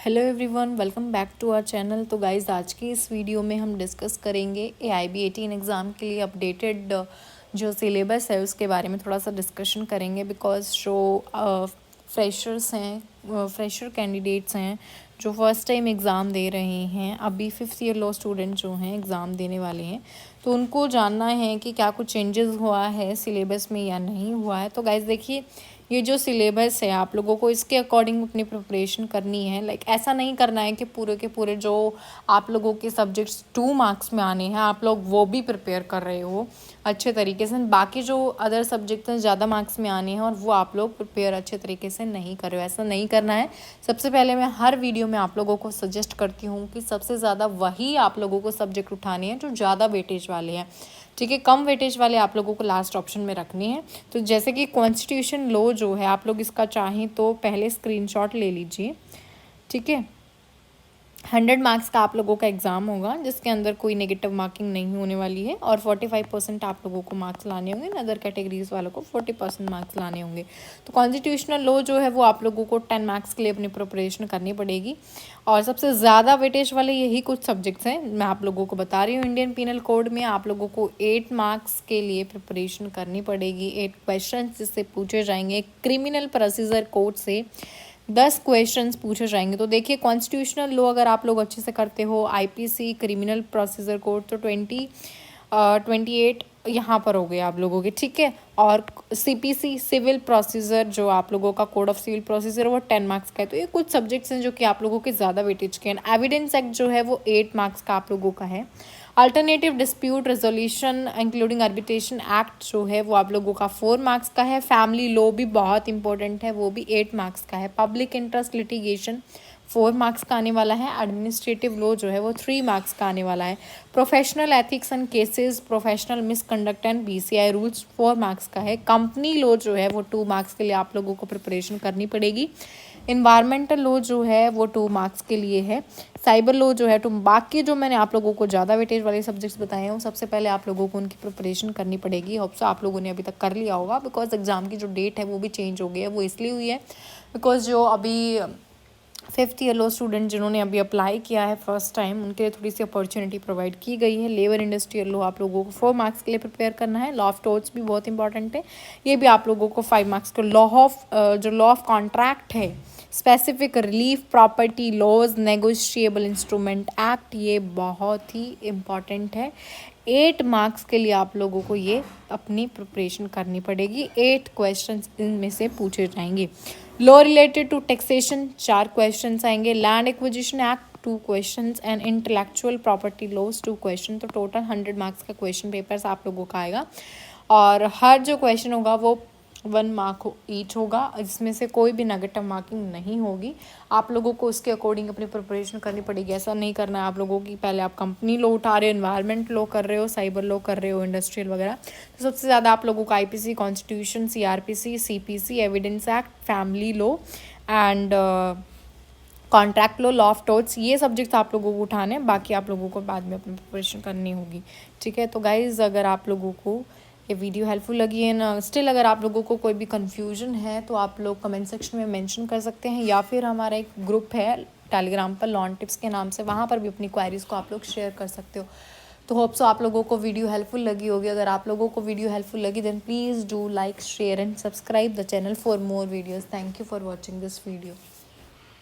Hello everyone, welcome back to our channel. तो guys, आज की इस वीडियो में हम डिस्कस करेंगे AIB 18 एग्ज़ाम के लिए अपडेटेड जो सिलेबस है उसके बारे में थोड़ा सा डिस्कशन करेंगे। बिकॉज जो फ्रेशर्स हैं, फ्रेशर कैंडिडेट्स हैं जो फर्स्ट टाइम एग्ज़ाम दे रहे हैं, अभी 5th ईयर लॉ स्टूडेंट जो हैं एग्ज़ाम देने वाले हैं, तो उनको जानना है कि क्या कुछ चेंजेस हुआ है सिलेबस में या नहीं हुआ है। तो गाइज़ देखिए, ये जो सिलेबस है आप लोगों को इसके अकॉर्डिंग अपनी प्रिपरेशन करनी है। लाइक ऐसा नहीं करना है कि पूरे के पूरे जो आप लोगों के सब्जेक्ट्स 2 मार्क्स में आने हैं आप लोग वो भी प्रिपेयर कर रहे हो अच्छे तरीके से, बाकी जो अदर सब्जेक्ट्स हैं ज़्यादा मार्क्स में आने हैं और वो आप लोग प्रिपेयर अच्छे तरीके से नहीं कर रहे हो। ऐसा नहीं करना है। सबसे पहले मैं हर वीडियो में आप लोगों को सजेस्ट करती हूँ कि सबसे ज़्यादा वही आप लोगों को सब्जेक्ट उठाने हैं जो ज़्यादा वेटेज वाले हैं, ठीक है। कम वेटेज वाले आप लोगों को लास्ट ऑप्शन में रखनी है। तो जैसे कि कॉन्स्टिट्यूशन लॉ जो है, आप लोग इसका चाहें तो पहले स्क्रीनशॉट ले लीजिए, ठीक है। 100 मार्क्स का आप लोगों का एग्ज़ाम होगा जिसके अंदर कोई नेगेटिव मार्किंग नहीं होने वाली है और 45% आप लोगों को मार्क्स लाने होंगे। अदर कैटेगरीज वालों को 40% मार्क्स लाने होंगे। तो कॉन्स्टिट्यूशनल लॉ जो है वो आप लोगों को 10 मार्क्स के लिए अपनी प्रिपरेशन करनी पड़ेगी और सबसे ज़्यादा वेटेज वाले यही कुछ सब्जेक्ट्स हैं मैं आप लोगों को बता रही हूँ। इंडियन पीनल कोड में आप लोगों को 8 मार्क्स के लिए प्रिपरेशन करनी पड़ेगी। 8 क्वेश्चन जिससे पूछे जाएंगे। क्रिमिनल प्रोसीजर कोड से 10 क्वेश्चंस पूछे जाएंगे। तो देखिए, कॉन्स्टिट्यूशनल लॉ अगर आप लोग अच्छे से करते हो, IPC क्रिमिनल प्रोसीजर कोड तो 28 यहाँ पर हो गए आप लोगों के, ठीक है। और CPC सिविल प्रोसीजर जो आप लोगों का कोड ऑफ सिविल प्रोसीजर वो 10 मार्क्स का है। तो ये कुछ सब्जेक्ट्स हैं जो कि आप लोगों के ज़्यादा वेटेज के हैं। एविडेंस एक्ट जो है वो 8 मार्क्स का आप लोगों का है। Alternative dispute resolution including arbitration act जो है वो आप लोगों का 4 मार्क्स का है। फैमिली लॉ भी बहुत इंपॉर्टेंट है, वो भी 8 मार्क्स का है। पब्लिक इंटरेस्ट लिटिगेशन 4 मार्क्स का आने वाला है। एडमिनिस्ट्रेटिव लॉ जो है वो 3 मार्क्स का आने वाला है। Professional ethics and cases, professional misconduct and BCI rules 4 marks का है। कंपनी लॉ जो है वो 2 मार्क्स के लिए आप लोगों को प्रिपरेशन करनी पड़ेगी। इन्वायरमेंटल लॉ जो है वो 2 मार्क्स के लिए है। साइबर लॉ जो है तो बाकी जो मैंने आप लोगों को ज़्यादा वेटेज वाले सब्जेक्ट्स बताए हैं सबसे पहले आप लोगों को उनकी प्रिपरेशन करनी पड़ेगी। होप सो आप लोगों ने अभी तक कर लिया होगा। बिकॉज एग्ज़ाम की जो डेट है वो भी चेंज हो गई है। वो इसलिए हुई है बिकॉज जो अभी 5th ईयर लॉ स्टूडेंट जिन्होंने अभी अप्लाई किया है फर्स्ट टाइम, उनके लिए थोड़ी सी अपॉर्चुनिटी प्रोवाइड की गई है। लेबर इंडस्ट्रियल लॉ आप लोगों को 4 मार्क्स के लिए प्रिपेयर करना है। लॉ ऑफ टोर्ट्स भी बहुत इंपॉर्टेंट है, ये भी आप लोगों को 5 मार्क्स का। लॉ ऑफ कॉन्ट्रैक्ट है, specific relief property laws, negotiable instrument act, ये बहुत ही इम्पॉर्टेंट है। 8 मार्क्स के लिए आप लोगों को ये अपनी प्रिपरेशन करनी पड़ेगी। 8 क्वेश्चंस इनमें से पूछे जाएंगे। Law related to taxation 4 questions आएंगे। Land acquisition act 2 questions and intellectual property laws 2 question. तो टोटल 100 मार्क्स का क्वेश्चन पेपर्स आप लोगों का आएगा और हर जो क्वेश्चन होगा वो 1 मार्क ईच होगा, इसमें से कोई भी नेगेटिव मार्किंग नहीं होगी। आप लोगों को उसके अकॉर्डिंग अपनी प्रिपरेशन करनी पड़ेगी। ऐसा नहीं करना है आप लोगों की पहले आप कंपनी लॉ उठा रहे हो, एनवायरनमेंट लॉ कर रहे हो, साइबर लॉ कर रहे हो, इंडस्ट्रियल वगैरह। तो सबसे ज़्यादा आप लोगों का IPC, constitution, CRPC, CPC, evidence act, family law and contract law, law of torts, ये सब्जेक्ट्स आप लोगों को उठाने हैं। बाकी आप लोगों को बाद में अपनी प्रिपरेशन करनी होगी, ठीक है। तो गाइज़, अगर आप लोगों को ये वीडियो हेल्पफुल लगी है ना, स्टिल अगर आप लोगों को कोई भी कन्फ्यूजन है तो आप लोग कमेंट सेक्शन में मेंशन कर सकते हैं या फिर हमारा एक ग्रुप है टेलीग्राम पर लॉन टिप्स के नाम से, वहाँ पर भी अपनी क्वायरीज़ को आप लोग शेयर कर सकते हो। तो होप सो आप लोगों को वीडियो हेल्पफुल लगी होगी। अगर आप लोगों को वीडियो हेल्पफुल लगी then please do like, share and subscribe the channel for more videos. Thank you for watching this video.